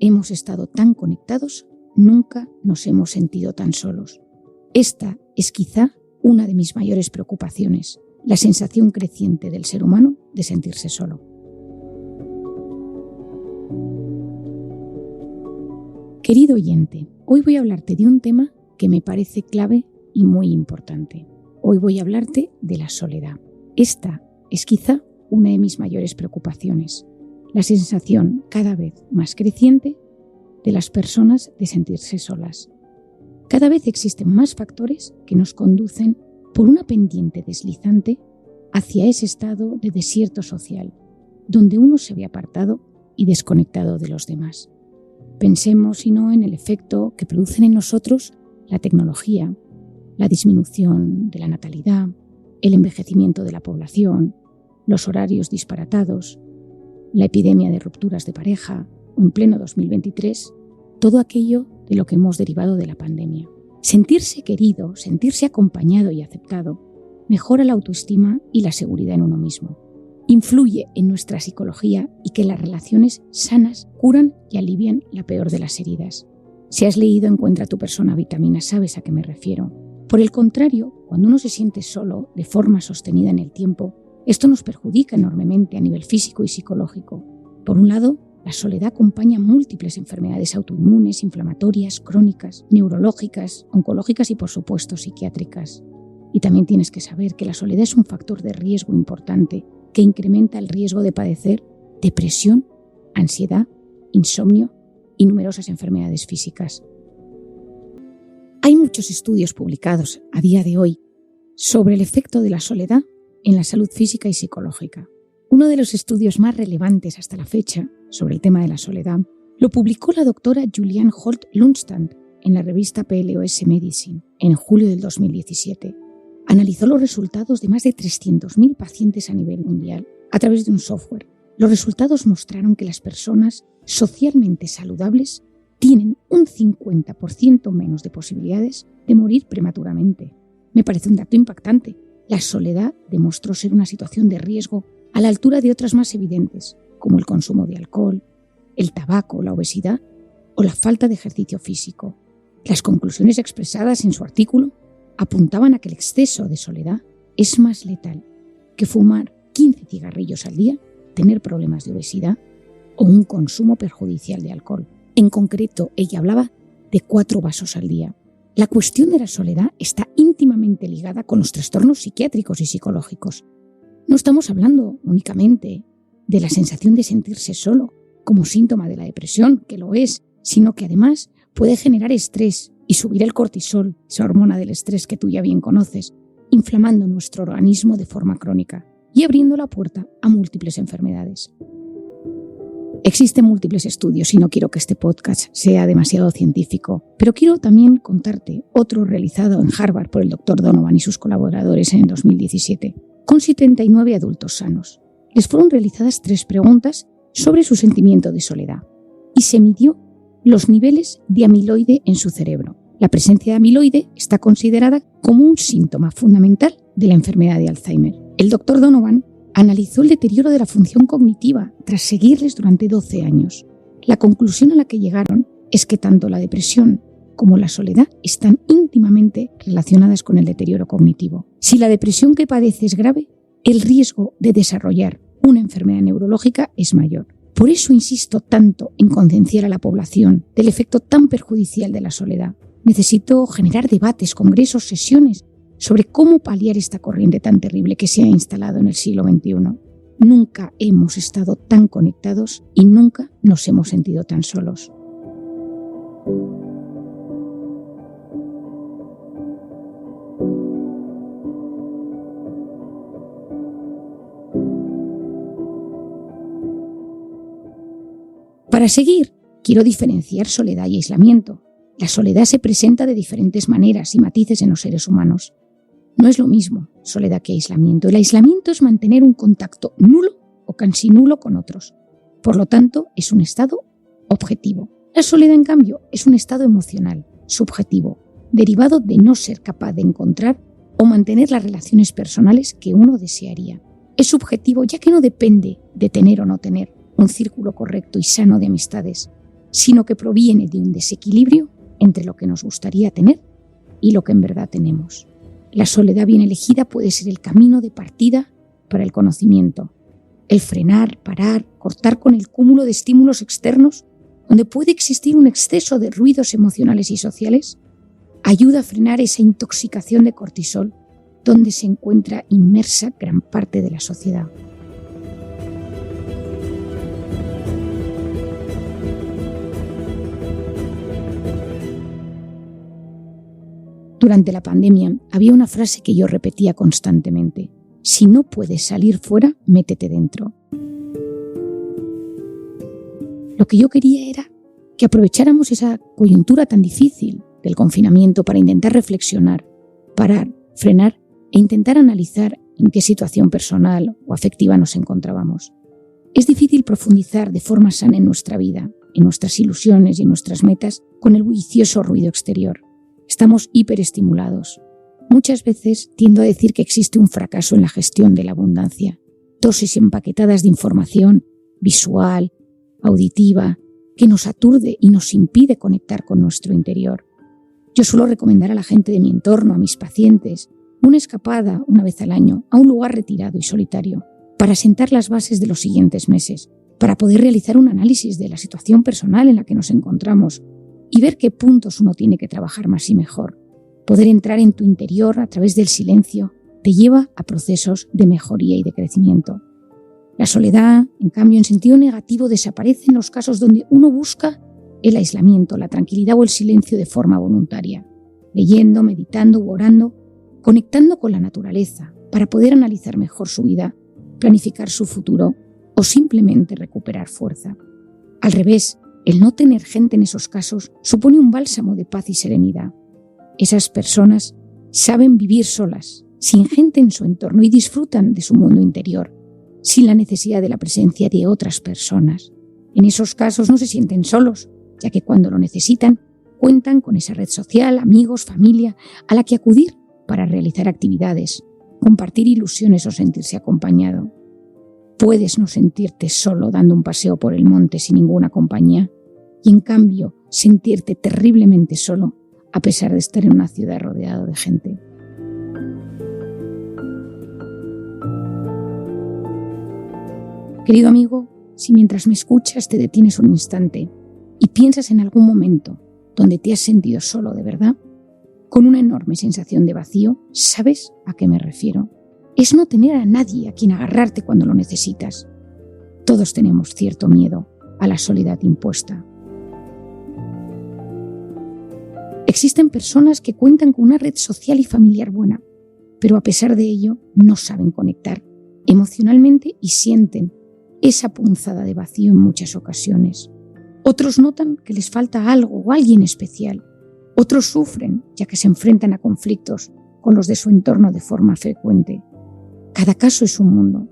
hemos estado tan conectados, nunca nos hemos sentido tan solos. Esta es quizá una de mis mayores preocupaciones, la sensación creciente del ser humano de sentirse solo. Querido oyente, hoy voy a hablarte de un tema que me parece clave y muy importante. Hoy voy a hablarte de la soledad. Esta es quizá una de mis mayores preocupaciones, la sensación cada vez más creciente de las personas de sentirse solas. Cada vez existen más factores que nos conducen por una pendiente deslizante hacia ese estado de desierto social, donde uno se ve apartado y desconectado de los demás. Pensemos, si no, en el efecto que producen en nosotros la tecnología, la disminución de la natalidad, el envejecimiento de la población, los horarios disparatados, la epidemia de rupturas de pareja o en pleno 2023, todo aquello de lo que hemos derivado de la pandemia. Sentirse querido, sentirse acompañado y aceptado mejora la autoestima y la seguridad en uno mismo. Influye en nuestra psicología y que las relaciones sanas curan y alivian la peor de las heridas. Si has leído Encuentra tu persona vitamina, sabes a qué me refiero. Por el contrario, cuando uno se siente solo de forma sostenida en el tiempo, esto nos perjudica enormemente a nivel físico y psicológico. Por un lado, la soledad acompaña múltiples enfermedades autoinmunes, inflamatorias, crónicas, neurológicas, oncológicas y, por supuesto, psiquiátricas. Y también tienes que saber que la soledad es un factor de riesgo importante que incrementa el riesgo de padecer depresión, ansiedad, insomnio y numerosas enfermedades físicas. Hay muchos estudios publicados a día de hoy sobre el efecto de la soledad en la salud física y psicológica. Uno de los estudios más relevantes hasta la fecha sobre el tema de la soledad lo publicó la doctora Juliane Holt-Lundstad en la revista PLOS Medicine en julio del 2017. Analizó los resultados de más de 300.000 pacientes a nivel mundial a través de un software. Los resultados mostraron que las personas socialmente saludables tienen un 50% menos de posibilidades de morir prematuramente. Me parece un dato impactante. La soledad demostró ser una situación de riesgo a la altura de otras más evidentes, como el consumo de alcohol, el tabaco, la obesidad o la falta de ejercicio físico. Las conclusiones expresadas en su artículo apuntaban a que el exceso de soledad es más letal que fumar 15 cigarrillos al día, tener problemas de obesidad o un consumo perjudicial de alcohol. En concreto, ella hablaba de 4 vasos al día. La cuestión de la soledad está íntimamente ligada con los trastornos psiquiátricos y psicológicos. No estamos hablando únicamente de la sensación de sentirse solo como síntoma de la depresión, que lo es, sino que además puede generar estrés y subir el cortisol, esa hormona del estrés que tú ya bien conoces, inflamando nuestro organismo de forma crónica y abriendo la puerta a múltiples enfermedades. Existen múltiples estudios y no quiero que este podcast sea demasiado científico, pero quiero también contarte otro realizado en Harvard por el Dr. Donovan y sus colaboradores en el 2017, con 79 adultos sanos. Les fueron realizadas 3 preguntas sobre su sentimiento de soledad y se midió los niveles de amiloide en su cerebro. La presencia de amiloide está considerada como un síntoma fundamental de la enfermedad de Alzheimer. El Dr. Donovan analizó el deterioro de la función cognitiva tras seguirles durante 12 años. La conclusión a la que llegaron es que tanto la depresión como la soledad están íntimamente relacionadas con el deterioro cognitivo. Si la depresión que padece es grave, el riesgo de desarrollar una enfermedad neurológica es mayor. Por eso insisto tanto en concienciar a la población del efecto tan perjudicial de la soledad. Necesito generar debates, congresos, sesiones sobre cómo paliar esta corriente tan terrible que se ha instalado en el siglo XXI. Nunca hemos estado tan conectados y nunca nos hemos sentido tan solos. Para seguir, quiero diferenciar soledad y aislamiento. La soledad se presenta de diferentes maneras y matices en los seres humanos. No es lo mismo soledad que aislamiento. El aislamiento es mantener un contacto nulo o casi nulo con otros. Por lo tanto, es un estado objetivo. La soledad, en cambio, es un estado emocional, subjetivo, derivado de no ser capaz de encontrar o mantener las relaciones personales que uno desearía. Es subjetivo ya que no depende de tener o no tener un círculo correcto y sano de amistades, sino que proviene de un desequilibrio entre lo que nos gustaría tener y lo que en verdad tenemos. La soledad bien elegida puede ser el camino de partida para el conocimiento, el frenar, parar, cortar con el cúmulo de estímulos externos, donde puede existir un exceso de ruidos emocionales y sociales, ayuda a frenar esa intoxicación de cortisol, donde se encuentra inmersa gran parte de la sociedad. Durante la pandemia había una frase que yo repetía constantemente: si no puedes salir fuera, métete dentro. Lo que yo quería era que aprovecháramos esa coyuntura tan difícil del confinamiento para intentar reflexionar, parar, frenar e intentar analizar en qué situación personal o afectiva nos encontrábamos. Es difícil profundizar de forma sana en nuestra vida, en nuestras ilusiones y en nuestras metas con el bullicioso ruido exterior. Estamos hiperestimulados. Muchas veces tiendo a decir que existe un fracaso en la gestión de la abundancia. Dosis empaquetadas de información visual, auditiva, que nos aturde y nos impide conectar con nuestro interior. Yo suelo recomendar a la gente de mi entorno, a mis pacientes, una escapada una vez al año a un lugar retirado y solitario para sentar las bases de los siguientes meses, para poder realizar un análisis de la situación personal en la que nos encontramos y ver qué puntos uno tiene que trabajar más y mejor. Poder entrar en tu interior a través del silencio te lleva a procesos de mejoría y de crecimiento. La soledad, en cambio, en sentido negativo, desaparece en los casos donde uno busca el aislamiento, la tranquilidad o el silencio de forma voluntaria, leyendo, meditando u orando, conectando con la naturaleza para poder analizar mejor su vida, planificar su futuro o simplemente recuperar fuerza. Al revés, el no tener gente en esos casos supone un bálsamo de paz y serenidad. Esas personas saben vivir solas, sin gente en su entorno y disfrutan de su mundo interior, sin la necesidad de la presencia de otras personas. En esos casos no se sienten solos, ya que cuando lo necesitan, cuentan con esa red social, amigos, familia, a la que acudir para realizar actividades, compartir ilusiones o sentirse acompañado. Puedes no sentirte solo dando un paseo por el monte sin ninguna compañía y en cambio sentirte terriblemente solo a pesar de estar en una ciudad rodeado de gente. Querido amigo, si mientras me escuchas te detienes un instante y piensas en algún momento donde te has sentido solo de verdad, con una enorme sensación de vacío, ¿sabes a qué me refiero? Es no tener a nadie a quien agarrarte cuando lo necesitas. Todos tenemos cierto miedo a la soledad impuesta. Existen personas que cuentan con una red social y familiar buena, pero a pesar de ello no saben conectar emocionalmente y sienten esa punzada de vacío en muchas ocasiones. Otros notan que les falta algo o alguien especial. Otros sufren ya que se enfrentan a conflictos con los de su entorno de forma frecuente. Cada caso es un mundo.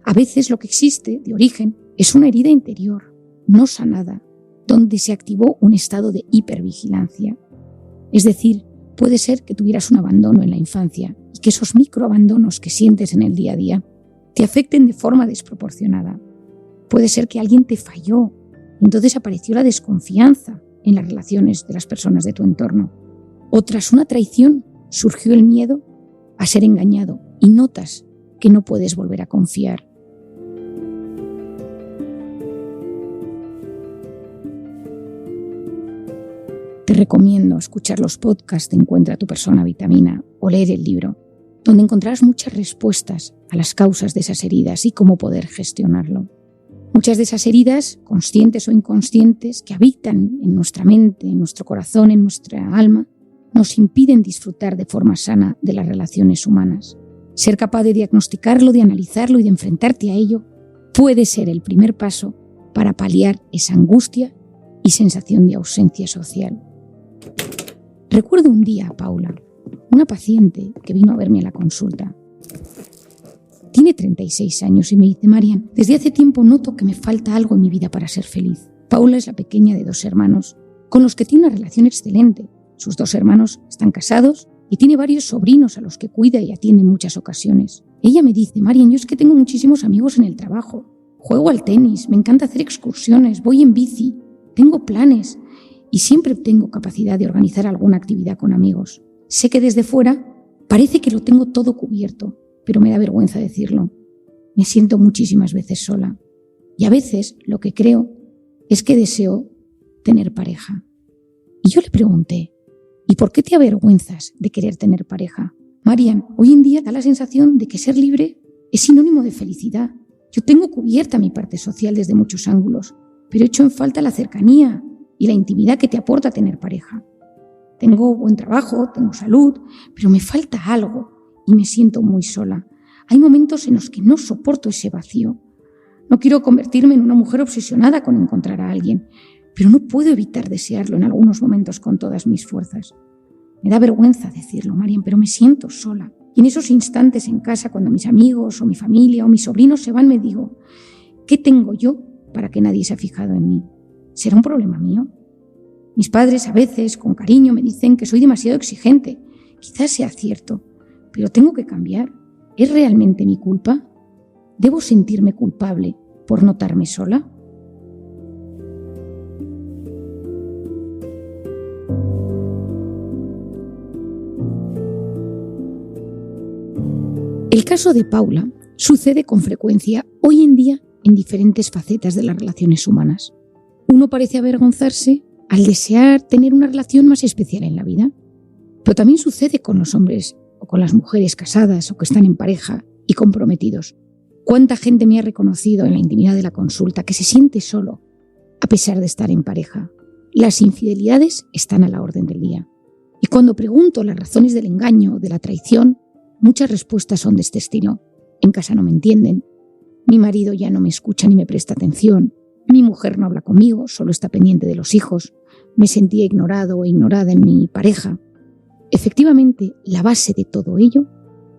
A veces lo que existe de origen es una herida interior, no sanada, donde se activó un estado de hipervigilancia. Es decir, puede ser que tuvieras un abandono en la infancia y que esos microabandonos que sientes en el día a día te afecten de forma desproporcionada. Puede ser que alguien te falló y entonces apareció la desconfianza en las relaciones de las personas de tu entorno. O tras una traición surgió el miedo a ser engañado y notas que no puedes volver a confiar. Te recomiendo escuchar los podcasts de Encuentra tu persona vitamina o leer el libro, donde encontrarás muchas respuestas a las causas de esas heridas y cómo poder gestionarlo. Muchas de esas heridas, conscientes o inconscientes, que habitan en nuestra mente, en nuestro corazón, en nuestra alma, nos impiden disfrutar de forma sana de las relaciones humanas. Ser capaz de diagnosticarlo, de analizarlo y de enfrentarte a ello puede ser el primer paso para paliar esa angustia y sensación de ausencia social. Recuerdo un día a Paula, una paciente que vino a verme a la consulta. Tiene 36 años y me dice: Marian, desde hace tiempo noto que me falta algo en mi vida para ser feliz. Paula es la pequeña de 2 hermanos, con los que tiene una relación excelente. Sus 2 hermanos están casados y tiene varios sobrinos a los que cuida y atiende en muchas ocasiones. Ella me dice: Marian, yo es que tengo muchísimos amigos en el trabajo. Juego al tenis, me encanta hacer excursiones, voy en bici. tengo planes y siempre tengo capacidad de organizar alguna actividad con amigos. Sé que desde fuera parece que lo tengo todo cubierto, pero me da vergüenza decirlo. Me siento muchísimas veces sola. Y a veces lo que creo es que deseo tener pareja. Y yo le pregunté, ¿y por qué te avergüenzas de querer tener pareja? Marian, hoy en día da la sensación de que ser libre es sinónimo de felicidad. Yo tengo cubierta mi parte social desde muchos ángulos, pero echo en falta la cercanía y la intimidad que te aporta tener pareja. Tengo buen trabajo, tengo salud, pero me falta algo y me siento muy sola. Hay momentos en los que no soporto ese vacío. No quiero convertirme en una mujer obsesionada con encontrar a alguien, pero no puedo evitar desearlo en algunos momentos con todas mis fuerzas. Me da vergüenza decirlo, Marian, pero me siento sola. Y en esos instantes en casa, cuando mis amigos o mi familia o mis sobrinos se van, me digo, ¿qué tengo yo para que nadie se ha fijado en mí? ¿Será un problema mío? Mis padres a veces, con cariño, me dicen que soy demasiado exigente. Quizás sea cierto, pero tengo que cambiar. ¿Es realmente mi culpa? ¿Debo sentirme culpable por notarme sola? El caso de Paula sucede con frecuencia hoy en día en diferentes facetas de las relaciones humanas. Uno parece avergonzarse al desear tener una relación más especial en la vida, pero también sucede con los hombres o con las mujeres casadas o que están en pareja y comprometidos. ¿Cuánta gente me ha reconocido en la intimidad de la consulta que se siente solo a pesar de estar en pareja? Las infidelidades están a la orden del día. Y cuando pregunto las razones del engaño o de la traición, muchas respuestas son de este estilo. En casa no me entienden, mi marido ya no me escucha ni me presta atención, mi mujer no habla conmigo, solo está pendiente de los hijos, me sentía ignorado o ignorada en mi pareja. Efectivamente, la base de todo ello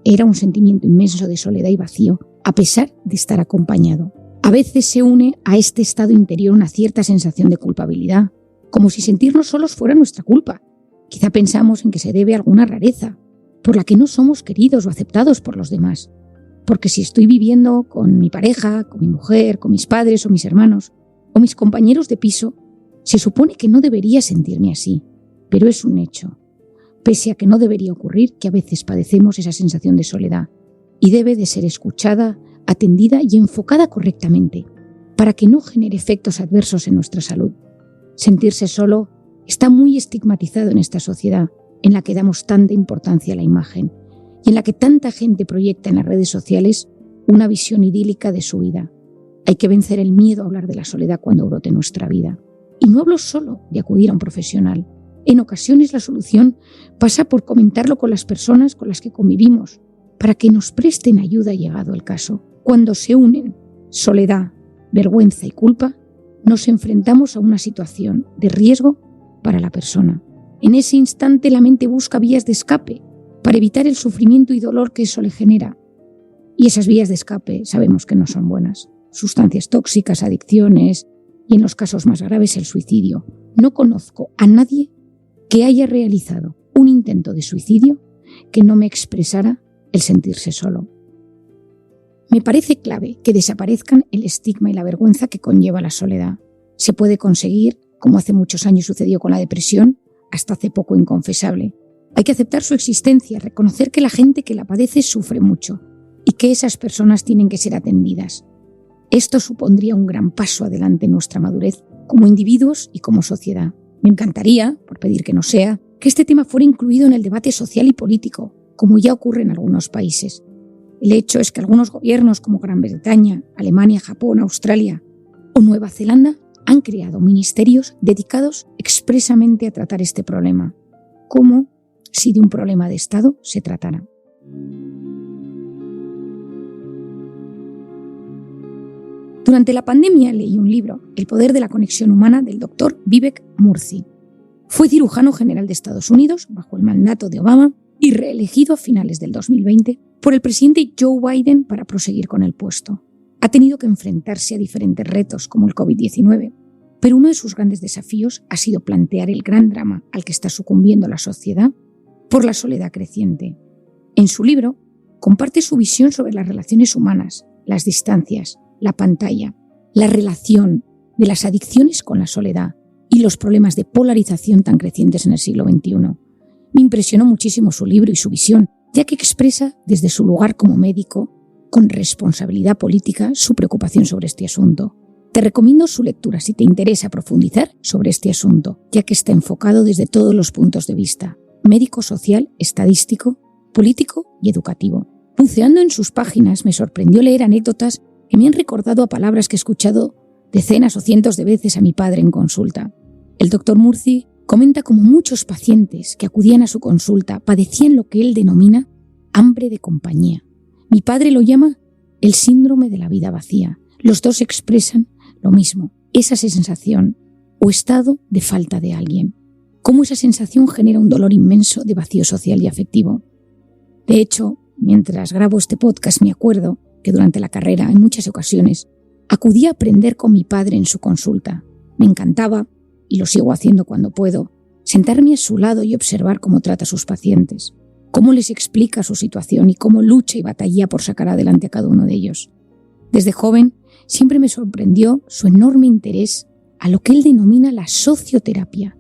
era un sentimiento inmenso de soledad y vacío, a pesar de estar acompañado. A veces se une a este estado interior una cierta sensación de culpabilidad, como si sentirnos solos fuera nuestra culpa. Quizá pensamos en que se debe a alguna rareza, por la que no somos queridos o aceptados por los demás. Porque si estoy viviendo con mi pareja, con mi mujer, con mis padres o mis hermanos, o mis compañeros de piso, se supone que no debería sentirme así, pero es un hecho. Pese a que no debería ocurrir, que a veces padecemos esa sensación de soledad, y debe de ser escuchada, atendida y enfocada correctamente, para que no genere efectos adversos en nuestra salud. Sentirse solo está muy estigmatizado en esta sociedad, en la que damos tanta importancia a la imagen y en la que tanta gente proyecta en las redes sociales una visión idílica de su vida. Hay que vencer el miedo a hablar de la soledad cuando brote en nuestra vida. Y no hablo solo de acudir a un profesional. En ocasiones la solución pasa por comentarlo con las personas con las que convivimos, para que nos presten ayuda llegado el caso. Cuando se unen soledad, vergüenza y culpa, nos enfrentamos a una situación de riesgo para la persona. En ese instante la mente busca vías de escape para evitar el sufrimiento y dolor que eso le genera. Y esas vías de escape sabemos que no son buenas. Sustancias tóxicas, adicciones y en los casos más graves el suicidio. No conozco a nadie que haya realizado un intento de suicidio que no me expresara el sentirse solo. Me parece clave que desaparezcan el estigma y la vergüenza que conlleva la soledad. Se puede conseguir, como hace muchos años sucedió con la depresión, hasta hace poco inconfesable. Hay que aceptar su existencia, reconocer que la gente que la padece sufre mucho y que esas personas tienen que ser atendidas. Esto supondría un gran paso adelante en nuestra madurez como individuos y como sociedad. Me encantaría, por pedir que no sea, que este tema fuera incluido en el debate social y político, como ya ocurre en algunos países. El hecho es que algunos gobiernos como Gran Bretaña, Alemania, Japón, Australia o Nueva Zelanda han creado ministerios dedicados expresamente a tratar este problema, como si de un problema de Estado se tratara. Durante la pandemia leí un libro, El poder de la conexión humana, del Dr. Vivek Murthy. Fue cirujano general de Estados Unidos bajo el mandato de Obama y reelegido a finales del 2020 por el presidente Joe Biden para proseguir con el puesto. Ha tenido que enfrentarse a diferentes retos como el COVID-19, pero uno de sus grandes desafíos ha sido plantear el gran drama al que está sucumbiendo la sociedad por la soledad creciente. En su libro comparte su visión sobre las relaciones humanas, las distancias, la pantalla, la relación de las adicciones con la soledad y los problemas de polarización tan crecientes en el siglo XXI. Me impresionó muchísimo su libro y su visión, ya que expresa desde su lugar como médico, con responsabilidad política, su preocupación sobre este asunto. Te recomiendo su lectura si te interesa profundizar sobre este asunto, ya que está enfocado desde todos los puntos de vista: médico, social, estadístico, político y educativo. Buceando en sus páginas me sorprendió leer anécdotas que me han recordado a palabras que he escuchado decenas o cientos de veces a mi padre en consulta. El doctor Murthy comenta cómo muchos pacientes que acudían a su consulta padecían lo que él denomina hambre de compañía. Mi padre lo llama el síndrome de la vida vacía. Los dos expresan lo mismo, esa sensación o estado de falta de alguien. Cómo esa sensación genera un dolor inmenso de vacío social y afectivo. De hecho, mientras grabo este podcast me acuerdo que durante la carrera, en muchas ocasiones, acudí a aprender con mi padre en su consulta. Me encantaba, y lo sigo haciendo cuando puedo, sentarme a su lado y observar cómo trata a sus pacientes, cómo les explica su situación y cómo lucha y batalla por sacar adelante a cada uno de ellos. Desde joven, siempre me sorprendió su enorme interés a lo que él denomina la socioterapia.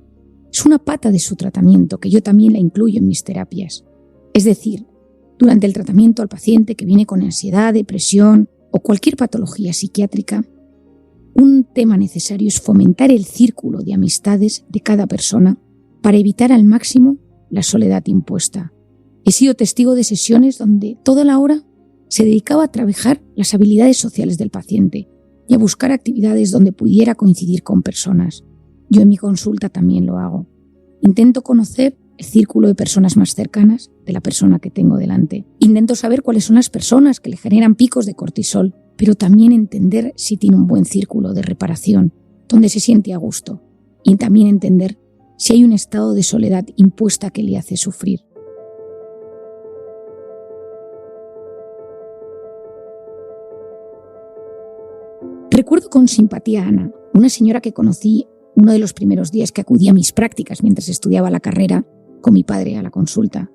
Es una pata de su tratamiento que yo también la incluyo en mis terapias. Es decir, durante el tratamiento al paciente que viene con ansiedad, depresión o cualquier patología psiquiátrica, un tema necesario es fomentar el círculo de amistades de cada persona para evitar al máximo la soledad impuesta. He sido testigo de sesiones donde toda la hora se dedicaba a trabajar las habilidades sociales del paciente y a buscar actividades donde pudiera coincidir con personas. Yo en mi consulta también lo hago. Intento conocer el círculo de personas más cercanas de la persona que tengo delante. Intento saber cuáles son las personas que le generan picos de cortisol, pero también entender si tiene un buen círculo de reparación, donde se siente a gusto, y también entender si hay un estado de soledad impuesta que le hace sufrir. Recuerdo con simpatía a Ana, una señora que conocí uno de los primeros días que acudí a mis prácticas mientras estudiaba la carrera con mi padre a la consulta.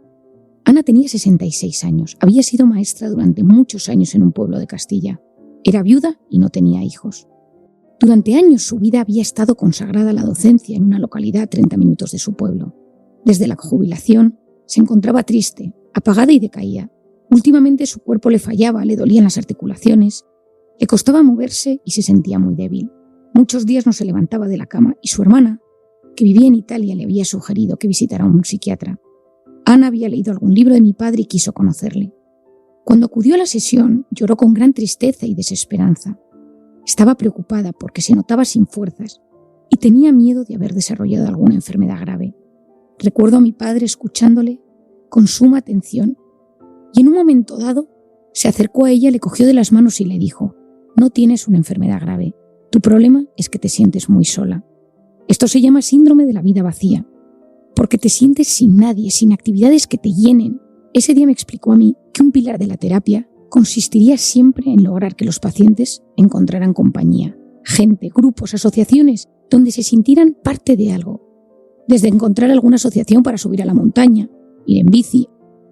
Ana tenía 66 años, había sido maestra durante muchos años en un pueblo de Castilla. Era viuda y no tenía hijos. Durante años su vida había estado consagrada a la docencia en una localidad a 30 minutos de su pueblo. Desde la jubilación se encontraba triste, apagada y decaía. Últimamente su cuerpo le fallaba, le dolían las articulaciones, le costaba moverse y se sentía muy débil. Muchos días no se levantaba de la cama y su hermana, que vivía en Italia, le había sugerido que visitara a un psiquiatra. Ana había leído algún libro de mi padre y quiso conocerle. Cuando acudió a la sesión, lloró con gran tristeza y desesperanza. Estaba preocupada porque se notaba sin fuerzas y tenía miedo de haber desarrollado alguna enfermedad grave. Recuerdo a mi padre escuchándole con suma atención y en un momento dado se acercó a ella, le cogió de las manos y le dijo: «No tienes una enfermedad grave, tu problema es que te sientes muy sola. Esto se llama síndrome de la vida vacía, porque te sientes sin nadie, sin actividades que te llenen». Ese día me explicó a mí que un pilar de la terapia consistiría siempre en lograr que los pacientes encontraran compañía, gente, grupos, asociaciones, donde se sintieran parte de algo. Desde encontrar alguna asociación para subir a la montaña, ir en bici,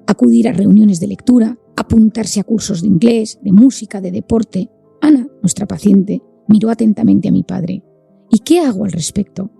acudir a reuniones de lectura, apuntarse a cursos de inglés, de música, de deporte. Ana, nuestra paciente, miró atentamente a mi padre. ¿Y qué hago al respecto?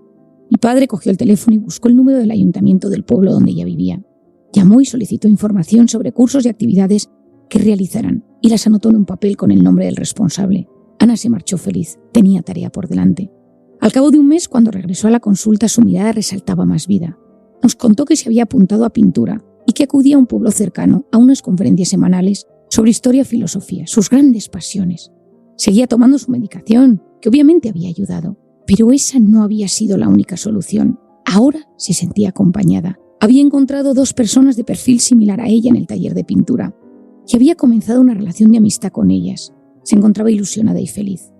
Mi padre cogió el teléfono y buscó el número del ayuntamiento del pueblo donde ella vivía. Llamó y solicitó información sobre cursos y actividades que realizarán y las anotó en un papel con el nombre del responsable. Ana se marchó feliz, tenía tarea por delante. Al cabo de un mes, cuando regresó a la consulta, su mirada resaltaba más vida. Nos contó que se había apuntado a pintura y que acudía a un pueblo cercano a unas conferencias semanales sobre historia y filosofía, sus grandes pasiones. Seguía tomando su medicación, que obviamente había ayudado, pero esa no había sido la única solución. Ahora se sentía acompañada. Había encontrado 2 personas de perfil similar a ella en el taller de pintura y había comenzado una relación de amistad con ellas. Se encontraba ilusionada y feliz.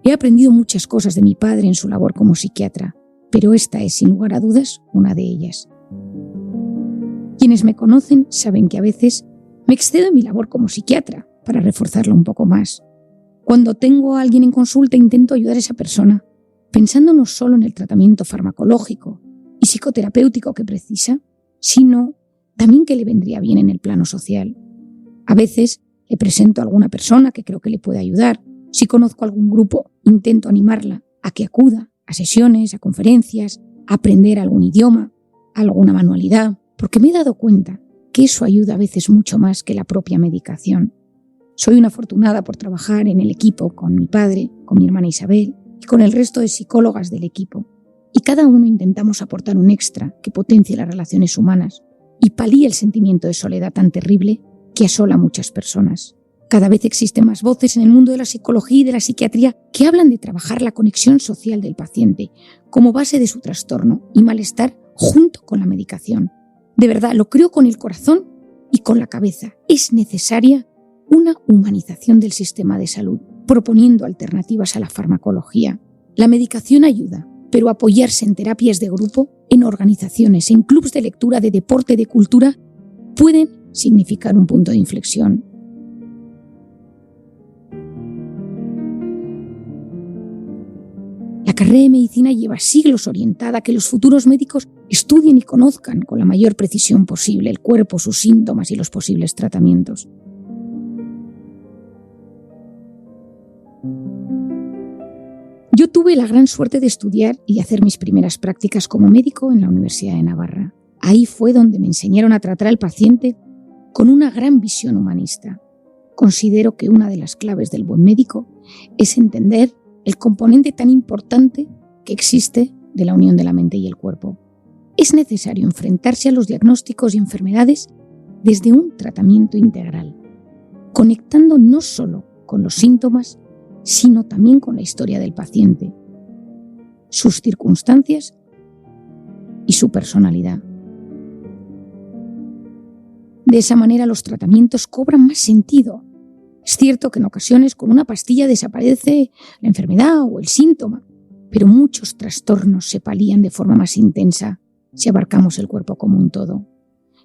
He aprendido muchas cosas de mi padre en su labor como psiquiatra, pero esta es, sin lugar a dudas, una de ellas. Quienes me conocen saben que a veces me excedo en mi labor como psiquiatra para reforzarla un poco más. Cuando tengo a alguien en consulta intento ayudar a esa persona, pensando no solo en el tratamiento farmacológico y psicoterapéutico que precisa, sino también que le vendría bien en el plano social. A veces le presento a alguna persona que creo que le puede ayudar. Si conozco algún grupo, intento animarla a que acuda a sesiones, a conferencias, a aprender algún idioma, alguna manualidad, porque me he dado cuenta que eso ayuda a veces mucho más que la propia medicación. Soy una afortunada por trabajar en el equipo con mi padre, con mi hermana Isabel y con el resto de psicólogas del equipo. Y cada uno intentamos aportar un extra que potencie las relaciones humanas y palíe el sentimiento de soledad tan terrible que asola a muchas personas. Cada vez existen más voces en el mundo de la psicología y de la psiquiatría que hablan de trabajar la conexión social del paciente como base de su trastorno y malestar junto con la medicación. De verdad, lo creo con el corazón y con la cabeza. Es necesaria una humanización del sistema de salud, proponiendo alternativas a la farmacología. La medicación ayuda, pero apoyarse en terapias de grupo, en organizaciones, en clubes de lectura, de deporte, de cultura, pueden significar un punto de inflexión. La carrera de medicina lleva siglos orientada a que los futuros médicos estudien y conozcan con la mayor precisión posible el cuerpo, sus síntomas y los posibles tratamientos. Yo tuve la gran suerte de estudiar y hacer mis primeras prácticas como médico en la Universidad de Navarra. Ahí fue donde me enseñaron a tratar al paciente con una gran visión humanista. Considero que una de las claves del buen médico es entender el componente tan importante que existe de la unión de la mente y el cuerpo. Es necesario enfrentarse a los diagnósticos y enfermedades desde un tratamiento integral, conectando no solo con los síntomas, sino también con la historia del paciente, sus circunstancias y su personalidad. De esa manera los tratamientos cobran más sentido. Es cierto que en ocasiones con una pastilla desaparece la enfermedad o el síntoma, pero muchos trastornos se palían de forma más intensa si abarcamos el cuerpo como un todo.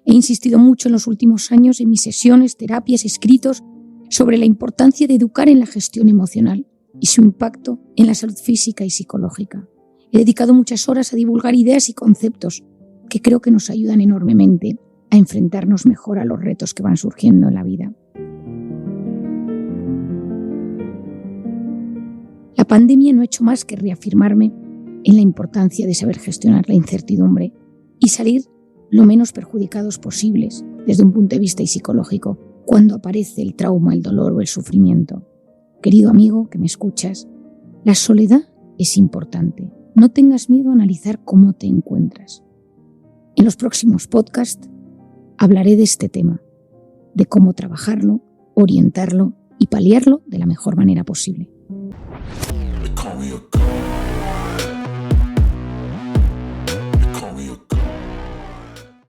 He insistido mucho en los últimos años en mis sesiones, terapias, escritos sobre la importancia de educar en la gestión emocional y su impacto en la salud física y psicológica. He dedicado muchas horas a divulgar ideas y conceptos que creo que nos ayudan enormemente a enfrentarnos mejor a los retos que van surgiendo en la vida. La pandemia no ha hecho más que reafirmarme en la importancia de saber gestionar la incertidumbre y salir lo menos perjudicados posibles desde un punto de vista psicológico cuando aparece el trauma, el dolor o el sufrimiento. Querido amigo que me escuchas, la soledad es importante. No tengas miedo a analizar cómo te encuentras. En los próximos podcasts hablaré de este tema, de cómo trabajarlo, orientarlo y paliarlo de la mejor manera posible. Call me a god.